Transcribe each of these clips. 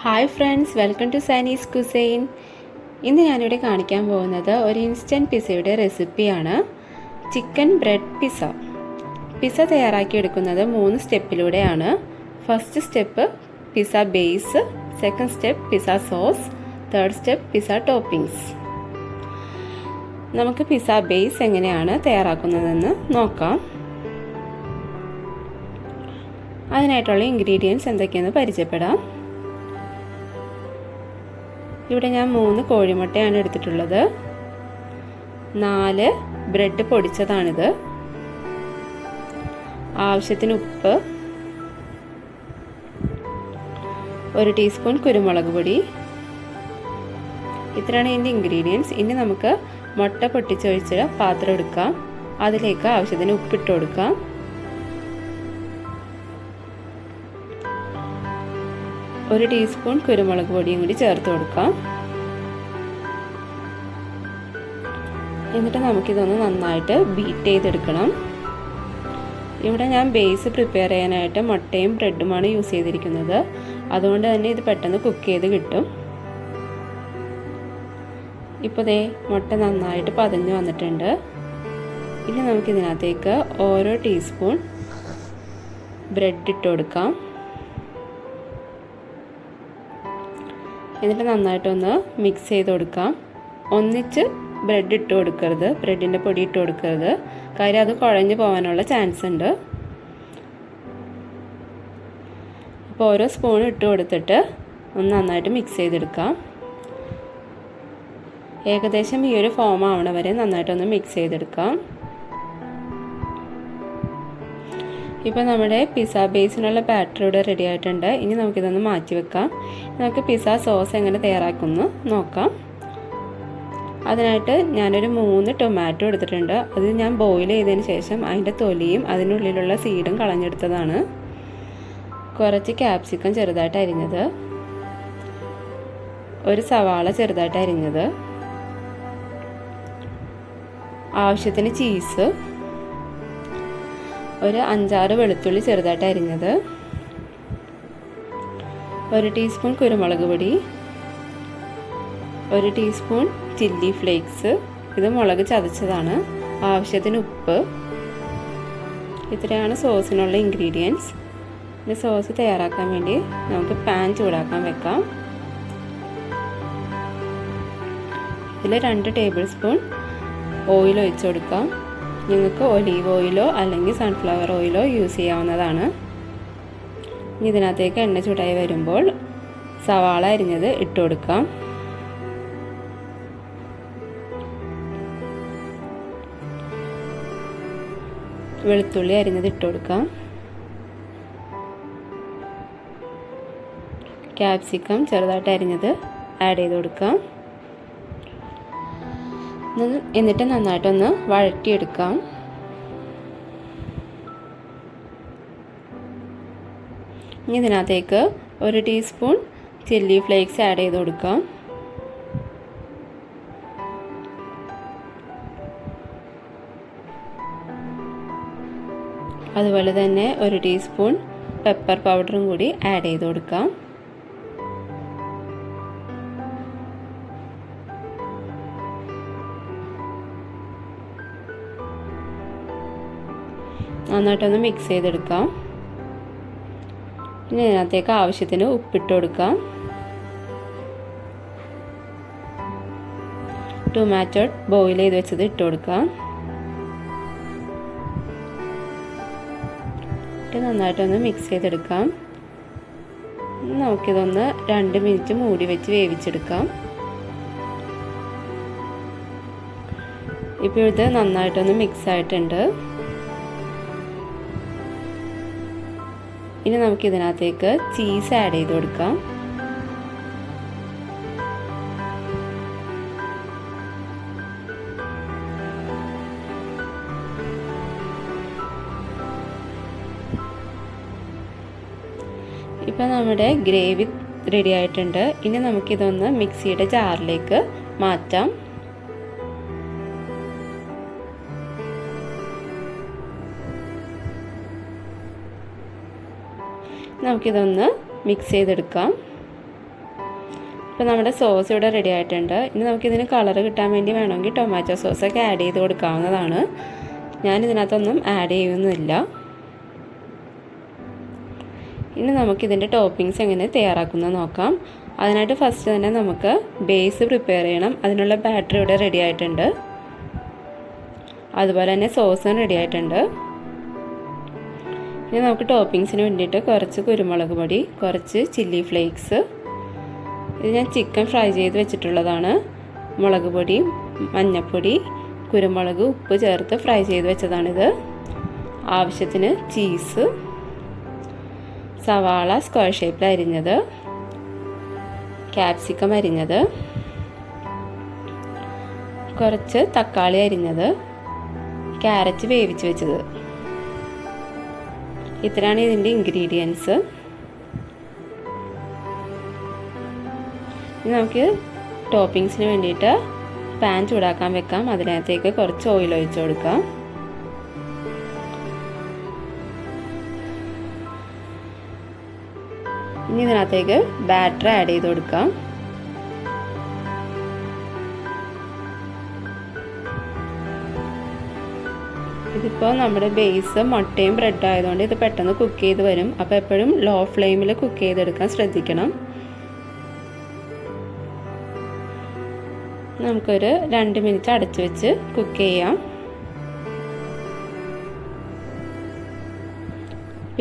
Hi friends, welcome to Saani's cuisine. ഇന്ന് ഞാനിവിടെ കാണിക്കാൻ പോകുന്നത് ഒരു ഇൻസ്റ്റൻറ്റ് പിസയുടെ റെസിപ്പിയാണ്. Chicken bread pizza. പിസ്സ തയ്യാറാക്കിയെടുക്കുന്നത് 3 സ്റ്റെപ്പിലൂടെയാണ്. First step pizza base, second step pizza sauce, third step pizza toppings. നമുക്ക് പിസ്സ ബേസ് എങ്ങനെയാണ് തയ്യാറാക്കുന്നതെന്ന് നോക്കാം. അതിനായിട്ടുള്ള ഇൻഗ്രീഡിയൻസ് എന്തൊക്കെയെന്ന് പരിചയപ്പെടാം. ഇവിടെ ഞാൻ 3 കോഴിമുട്ടയാണ് എടുത്തിട്ടുള്ളത്. 4 ബ്രെഡ് പൊടിച്ചതാണിത്. ആവശ്യത്തിന് ഉപ്പ്, 1 ടീസ്പൂൺ കുരുമുളക് പൊടി. ഇത്രയാണ് ഇതിൻ്റെ ഇൻഗ്രീഡിയൻസ്. ഇനി നമുക്ക് മുട്ട പൊട്ടിച്ചൊഴിച്ച് പാത്രം എടുക്കാം. അതിലേക്ക് ആവശ്യത്തിന് ഉപ്പിട്ട് കൊടുക്കാം. ഒരു ടീസ്പൂൺ കുരുമുളക് പൊടിയും കൂടി ചേർത്ത് കൊടുക്കാം. എന്നിട്ട് നമുക്കിതൊന്ന് നന്നായിട്ട് ബീറ്റ് ചെയ്തെടുക്കണം. ഇവിടെ ഞാൻ ബേസ് പ്രിപ്പയർ ചെയ്യാനായിട്ട് മുട്ടയും ബ്രെഡുമാണ് യൂസ് ചെയ്തിരിക്കുന്നത്. അതുകൊണ്ട് തന്നെ ഇത് പെട്ടെന്ന് കുക്ക് ചെയ്ത് കിട്ടും. ഇപ്പോൾ ദേ മുട്ട നന്നായിട്ട് പതഞ്ഞ് വന്നിട്ടുണ്ട്. ഇനി നമുക്കിതിനകത്തേക്ക് ഓരോ ടീസ്പൂൺ ബ്രെഡ് ഇട്ട് കൊടുക്കാം. എന്നിട്ട് നന്നായിട്ടൊന്ന് മിക്സ് ചെയ്ത് കൊടുക്കാം. ഒന്നിച്ച് ബ്രെഡ് ഇട്ട് കൊടുക്കരുത്, ബ്രെഡിൻ്റെ പൊടി ഇട്ട് കൊടുക്കരുത്. കാര്യം അത് കുഴഞ്ഞു പോകാനുള്ള ചാൻസ് ഉണ്ട്. അപ്പോൾ ഓരോ സ്പൂൺ ഇട്ട് കൊടുത്തിട്ട് ഒന്ന് നന്നായിട്ട് മിക്സ് ചെയ്തെടുക്കാം. ഏകദേശം ഈ ഒരു ഫോം ആവണ വരെ നന്നായിട്ടൊന്ന് മിക്സ് ചെയ്തെടുക്കാം. ഇപ്പോൾ നമ്മുടെ പിസ്സ ബേസിനുള്ള ബാറ്റർ ഇവിടെ റെഡി ആയിട്ടുണ്ട്. ഇനി നമുക്കിതൊന്ന് മാറ്റി വെക്കാം. നമുക്ക് പിസ്സ സോസ് എങ്ങനെ തയ്യാറാക്കുമെന്ന് നോക്കാം. അതിനായിട്ട് ഞാനൊരു 3 ടൊമാറ്റോ എടുത്തിട്ടുണ്ട്. അത് ഞാൻ ബോയിൽ ചെയ്തതിന് ശേഷം അതിൻ്റെ തൊലിയും അതിനുള്ളിലുള്ള സീഡും കളഞ്ഞെടുത്തതാണ്. കുറച്ച് ക്യാപ്സിക്കം ചെറുതായിട്ട് അരിഞ്ഞത്, ഒരു സവാള ചെറുതായിട്ട് അരിഞ്ഞത്, ആവശ്യത്തിന് ചീസ്, ഒരു 5-6 വെളുത്തുള്ളി ചെറുതായിട്ട് അരിഞ്ഞത്, 1 ടീസ്പൂൺ കുരുമുളക് പൊടി, 1 ടീസ്പൂൺ ചില്ലി ഫ്ലേക്സ്, ഇത് മുളക് ചതച്ചതാണ്, ആവശ്യത്തിന് ഉപ്പ്. ഇത്രയാണ് സോസിനുള്ള ഇൻഗ്രീഡിയൻസ്. ഈ സോസ് തയ്യാറാക്കാൻ വേണ്ടി നമുക്ക് പാൻ ചൂടാക്കാൻ വെക്കാം. ഇതിൽ 2 ടേബിൾ സ്പൂൺ ഓയിൽ ഒഴിച്ചു കൊടുക്കാം. നിങ്ങൾക്ക് ഒലീവ് ഓയിലോ അല്ലെങ്കിൽ സൺഫ്ലവർ ഓയിലോ യൂസ് ചെയ്യാവുന്നതാണ്. ഇനി ഇതിനകത്തേക്ക് എണ്ണ ചൂടായി വരുമ്പോൾ സവാള അരിഞ്ഞത് ഇട്ട് കൊടുക്കാം. വെളുത്തുള്ളി അരിഞ്ഞത് ഇട്ട് കൊടുക്കാം. ക്യാപ്സിക്കം ചെറുതായിട്ട് അരിഞ്ഞത് ആഡ് ചെയ്ത് കൊടുക്കാം. എന്നിട്ട് നന്നായിട്ടൊന്ന് വഴറ്റിയെടുക്കാം. ഇനി ഇതിനകത്തേക്ക് 1 ടീസ്പൂൺ ചില്ലി ഫ്ലേക്സ് ആഡ് ചെയ്ത് കൊടുക്കാം. അതുപോലെ തന്നെ 1 ടീസ്പൂൺ പെപ്പർ പൗഡറും കൂടി ആഡ് ചെയ്ത് കൊടുക്കാം. നന്നായിട്ടൊന്ന് മിക്സ് ചെയ്തെടുക്കാം. ഇനി ഇതിനകത്തേക്ക് ആവശ്യത്തിന് ഉപ്പിട്ട് കൊടുക്കാം. ടൊമാറ്റോ ബോയിൽ ചെയ്ത് വെച്ചത് ഇട്ട് കൊടുക്കാം. നന്നായിട്ടൊന്ന് മിക്സ് ചെയ്തെടുക്കാം. നമുക്കിതൊന്ന് 2 മിനിറ്റ് മൂടി വെച്ച് വേവിച്ചെടുക്കാം. ഇപ്പോൾ ഇത് നന്നായിട്ടൊന്ന് മിക്സ് ആയിട്ടുണ്ട്. ഇനി നമുക്കിതിനകത്തേക്ക് ചീസ് ആഡ് ചെയ്ത് കൊടുക്കാം. ഇപ്പോൾ നമ്മുടെ ഗ്രേവി റെഡി ആയിട്ടുണ്ട്. ഇനി നമുക്കിതൊന്ന് മിക്സിയുടെ ജാറിലേക്ക് മാറ്റാം. നമുക്കിതൊന്ന് മിക്സ് ചെയ്തെടുക്കാം. ഇപ്പോൾ നമ്മുടെ സോസ് ഇവിടെ റെഡി ആയിട്ടുണ്ട്. ഇനി നമുക്കിതിന് കളർ കിട്ടാൻ വേണ്ടി വേണമെങ്കിൽ ടൊമാറ്റോ സോസൊക്കെ ആഡ് ചെയ്ത് കൊടുക്കാവുന്നതാണ്. ഞാനിതിനകത്തൊന്നും ആഡ് ചെയ്യുന്നില്ല. ഇനി നമുക്കിതിൻ്റെ ടോപ്പിങ്സ് എങ്ങനെ തയ്യാറാക്കുന്നത് നോക്കാം. അതിനായിട്ട് ഫസ്റ്റ് തന്നെ നമുക്ക് ബേസ് പ്രിപ്പയർ ചെയ്യണം. അതിനുള്ള ബാറ്റർ ഇവിടെ റെഡി ആയിട്ടുണ്ട്. അതുപോലെ തന്നെ സോസും റെഡി ആയിട്ടുണ്ട്. ഇനി നമുക്ക് ടോപ്പിങ്സിന് വേണ്ടിയിട്ട് കുറച്ച് കുരുമുളക് പൊടി, കുറച്ച് ചില്ലി ഫ്ലേക്സ്, ഇത് ഞാൻ ചിക്കൻ ഫ്രൈ ചെയ്ത് വെച്ചിട്ടുള്ളതാണ്. മുളക് പൊടി, മഞ്ഞൾപ്പൊടി, കുരുമുളക്, ഉപ്പ് ചേർത്ത് ഫ്രൈ ചെയ്ത് വെച്ചതാണിത്. ആവശ്യത്തിന് ചീസ്, സവാള സ്ക്വയർ ഷേപ്പിൽ അരിഞ്ഞത്, ക്യാപ്സിക്കം അരിഞ്ഞത്, കുറച്ച് തക്കാളി അരിഞ്ഞത്, ക്യാരറ്റ് വേവിച്ച് വെച്ചത്. ഇത്രയാണ് ഇതിൻ്റെ ഇൻഗ്രീഡിയൻസ്. ഇനി നമുക്ക് ടോപ്പിങ്സിന് വേണ്ടിയിട്ട് പാൻ ചൂടാക്കാൻ വെക്കാം. അതിനകത്തേക്ക് കുറച്ച് ഓയിൽ ഒഴിച്ച് കൊടുക്കാം. ഇനി ഇതിനകത്തേക്ക് ബാറ്റർ ആഡ് ചെയ്ത് കൊടുക്കാം. ഇതിപ്പോൾ നമ്മുടെ ബേസ് മുട്ടയും ബ്രെഡും ആയതുകൊണ്ട് ഇത് പെട്ടെന്ന് കുക്ക് ചെയ്ത് വരും. അപ്പോൾ എപ്പോഴും ലോ ഫ്ലെയിമിൽ കുക്ക് ചെയ്തെടുക്കാൻ ശ്രദ്ധിക്കണം. നമുക്കൊരു 2 മിനിറ്റ് അടച്ചു വെച്ച് കുക്ക് ചെയ്യാം.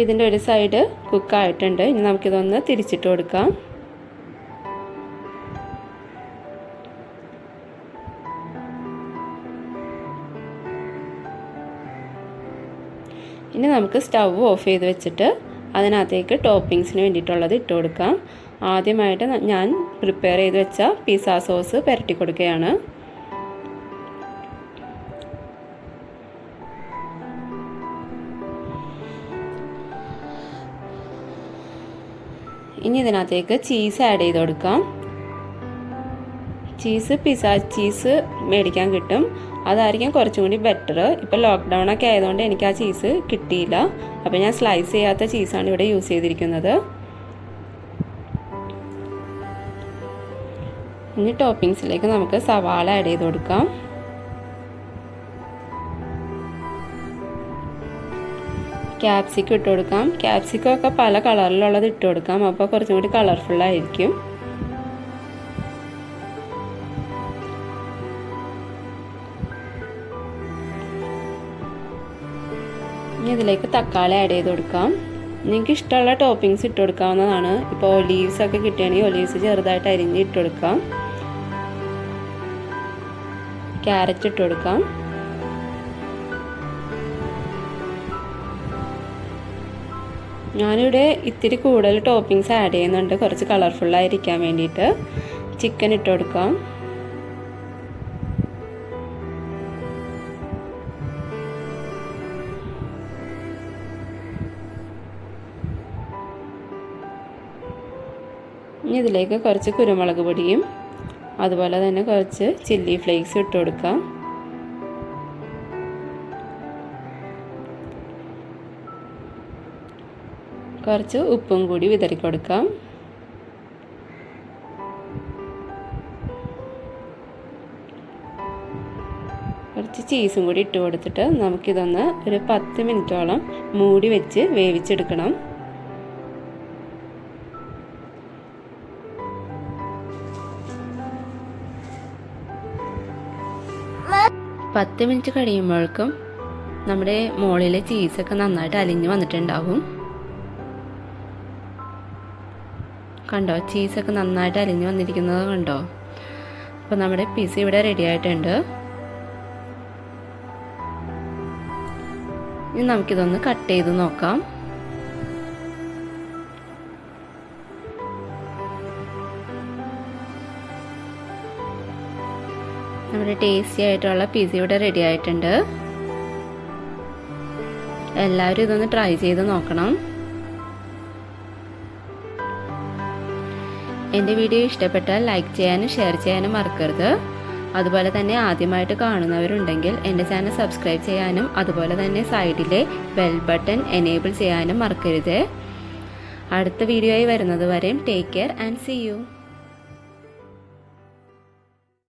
ഇതിൻ്റെ ഒരു സൈഡ് കുക്കായിട്ടുണ്ട്. ഇനി നമുക്കിതൊന്ന് തിരിച്ചിട്ട് കൊടുക്കാം. ഇനി നമുക്ക് സ്റ്റവ് ഓഫ് ചെയ്ത് വെച്ചിട്ട് അതിനകത്തേക്ക് ടോപ്പിങ്സിന് വേണ്ടിയിട്ടുള്ളത് ഇട്ട് കൊടുക്കാം. ആദ്യമായിട്ട് ഞാൻ പ്രിപ്പയർ ചെയ്ത് വെച്ച പിസ്സ സോസ് പുരട്ടി കൊടുക്കുകയാണ്. ഇനി ഇതിനകത്തേക്ക് ചീസ് ആഡ് ചെയ്ത് കൊടുക്കാം. പിസ്സ ചീസ് മേടിക്കാൻ കിട്ടും. അതായിരിക്കും കുറച്ചും കൂടി ബെറ്റർ. ഇപ്പോൾ ലോക്ക്ഡൗൺ ഒക്കെ ആയതുകൊണ്ട് എനിക്ക് ആ ചീസ് കിട്ടിയില്ല. അപ്പോൾ ഞാൻ സ്ലൈസ് ചെയ്യാത്ത ചീസാണ് ഇവിടെ യൂസ് ചെയ്തിരിക്കുന്നത്. ഇനി ടോപ്പിങ്സിലേക്ക് നമുക്ക് സവാള ആഡ് ചെയ്ത് കൊടുക്കാം. ക്യാപ്സിക്കം ഇട്ട് കൊടുക്കാം. ക്യാപ്സിക്കം ഒക്കെ പല കളറിലുള്ളത് ഇട്ട് കൊടുക്കാം. അപ്പോൾ കുറച്ചും കൂടി കളർഫുള്ളായിരിക്കും. ഇനി ഇതിലേക്ക് തക്കാളി ആഡ് ചെയ്ത് കൊടുക്കാം. നിങ്ങൾക്ക് ഇഷ്ടമുള്ള ടോപ്പിങ്സ് ഇട്ട് കൊടുക്കാവുന്നതാണ്. ഇപ്പോൾ ഒലീവ്സ് ഒക്കെ കിട്ടുകയാണെങ്കിൽ ഒലീവ്സ് ചെറുതായിട്ട് അരിഞ്ഞ് ഇട്ട് കൊടുക്കാം. ക്യാരറ്റ് ഇട്ട് കൊടുക്കാം. ഞാനിവിടെ ഇത്തിരി കൂടുതൽ ടോപ്പിങ്സ് ആഡ് ചെയ്യുന്നുണ്ട്, കുറച്ച് കളർഫുള്ളായിരിക്കാൻ വേണ്ടിയിട്ട്. ചിക്കൻ ഇട്ട് കൊടുക്കാം. ഇനി ഇതിലേക്ക് കുറച്ച് കുരുമുളക് പൊടിയും അതുപോലെ തന്നെ കുറച്ച് ചില്ലി ഫ്ലേക്സ് ഇട്ട് കൊടുക്കാം. കുറച്ച് ഉപ്പും കൂടി വിതറി കൊടുക്കാം. കുറച്ച് ചീസും കൂടി ഇട്ട് കൊടുത്തിട്ട് നമുക്കിതൊന്ന് ഒരു 10 മിനിറ്റോളം മൂടി വെച്ച് വേവിച്ചെടുക്കണം. 10 മിനിറ്റ് കഴിയുമ്പോഴേക്കും നമ്മുടെ മുകളിലെ ചീസൊക്കെ നന്നായിട്ട് അലിഞ്ഞ് വന്നിട്ടുണ്ടാവും. കണ്ടോ, ചീസൊക്കെ നന്നായിട്ട് അലിഞ്ഞ് വന്നിരിക്കുന്നത് കണ്ടോ. അപ്പോൾ നമ്മുടെ പിസ്സ ഇവിടെ റെഡി ആയിട്ടുണ്ട്. ഇനി നമുക്കിതൊന്ന് കട്ട് ചെയ്ത് നോക്കാം. നമ്മുടെ ടേസ്റ്റി ആയിട്ടുള്ള പിസ്സ ഇവിടെ റെഡി ആയിട്ടുണ്ട്. എല്ലാവരും ഇതൊന്ന് ട്രൈ ചെയ്ത് നോക്കണം. എൻ്റെ വീഡിയോ ഇഷ്ടപ്പെട്ടാൽ ലൈക്ക് ചെയ്യാനും ഷെയർ ചെയ്യാനും മറക്കരുത്. അതുപോലെ തന്നെ ആദ്യമായിട്ട് കാണുന്നവരുണ്ടെങ്കിൽ എൻ്റെ ചാനൽ സബ്സ്ക്രൈബ് ചെയ്യാനും അതുപോലെ തന്നെ സൈഡിലെ ബെൽ ബട്ടൺ എനേബിൾ ചെയ്യാനും മറക്കരുത്. അടുത്ത വീഡിയോയിൽ വരുന്നത് വരെയും take care and see U.